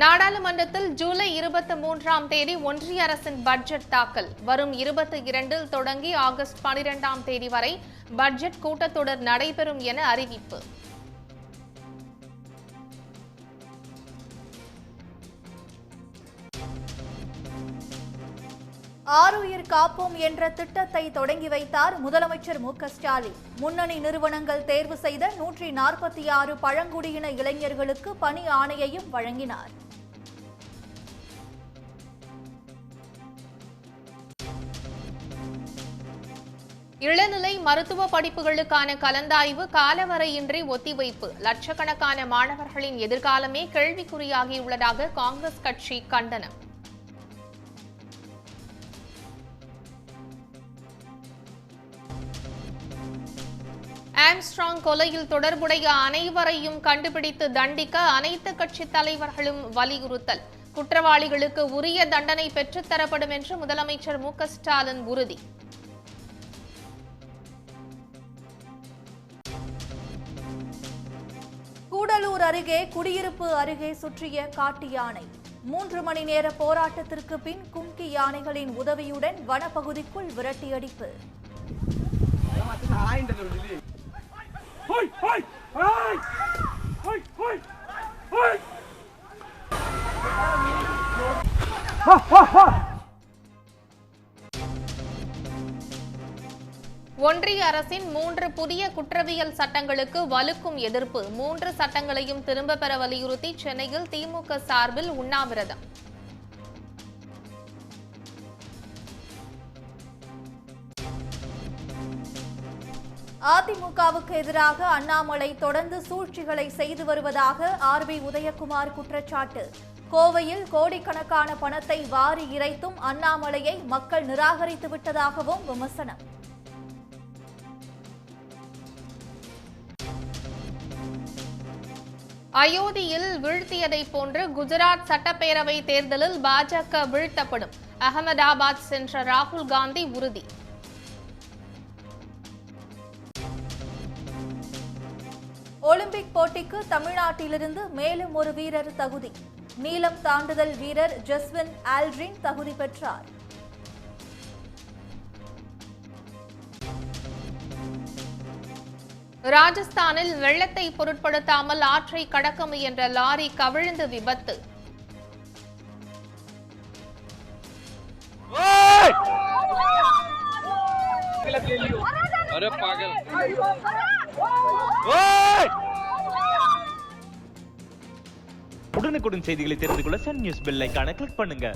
நாடாளுமன்றத்தில் ஜூலை 23ஆம் தேதி ஒன்றிய அரசின் பட்ஜெட் தாக்கல். வரும் 22 தொடங்கி ஆகஸ்ட் 12ஆம் தேதி வரை பட்ஜெட் கூட்டத்தொடர் நடைபெறும் என அறிவிப்பு. ஆருயிர் காப்போம் என்ற திட்டத்தை தொடங்கி வைத்தார் முதலமைச்சர் மு.க.ஸ்டாலின். முன்னணி நிறுவனங்கள் தேர்வு செய்த 146 பழங்குடியின இளைஞர்களுக்கு பணி ஆணையையும் வழங்கினார். இளநிலை மருத்துவ படிப்புகளுக்கான கலந்தாய்வு காலவரையின்றி ஒத்திவைப்பு. லட்சக்கணக்கான மாணவர்களின் எதிர்காலமே கேள்விக்குறியாகியுள்ளதாக காங்கிரஸ் கட்சி கண்டனம். ஆம்ஸ்ட்ராங் கொலையில் தொடர்புடைய அனைவரையும் கண்டுபிடித்து தண்டிக்க அனைத்து கட்சி தலைவர்களும் வலியுறுத்தல். குற்றவாளிகளுக்கு உரிய தண்டனை பெற்றுத்தரப்படும் என்று முதலமைச்சர் மு.க.ஸ்டாலின் உறுதி. கூடலூர் அருகே குடியிருப்பு அருகே சுற்றிய காட்டு யானை. 3 மணி நேர போராட்டத்திற்கு பின் கும்கி யானைகளின் உதவியுடன் வனப்பகுதிக்குள் விரட்டியடிப்பு. ஒன்றிய அரசின் 3 புதிய குற்றவியல் சட்டங்களுக்கு வலுக்கும் எதிர்ப்பு. 3 சட்டங்களையும் திரும்ப பெற வலியுறுத்தி சென்னையில் திமுக சார்பில் உண்ணாவிரதம். அதிமுகவுக்கு எதிராக அண்ணாமலை தொடர்ந்து சூழ்ச்சிகளை செய்து வருவதாக ஆர்.பி. உதயகுமார் குற்றச்சாட்டு. கோவையில் கோடிக்கணக்கான பணத்தை வாரி இறைத்தும் அண்ணாமலையை மக்கள் நிராகரித்து விட்டதாகவும் விமர்சனம். அயோத்தியில் வீழ்த்தியதை போன்று குஜராத் சட்டப்பேரவை தேர்தலில் பாஜக வீழ்த்தப்படும். அகமதாபாத் சென்ற ராகுல் காந்தி உறுதி. ஒலிம்பிக் போட்டிக்கு தமிழ்நாட்டிலிருந்து மேலும் ஒரு வீரர் தகுதி. நீளம் தாண்டுதல் வீரர் ஜஸ்வின் ஆல்ட்ரின் தகுதி பெற்றார். ராஜஸ்தானில் வெள்ளத்தை பொருட்படுத்தாமல் ஆற்றை கடக்க முயன்ற லாரி கவிழ்ந்து விபத்து. உடனுக்குடன் செய்திகளை தெரிந்து கொள்ள சன் நியூஸ் பெல் ஐகானை கிளிக் பண்ணுங்க.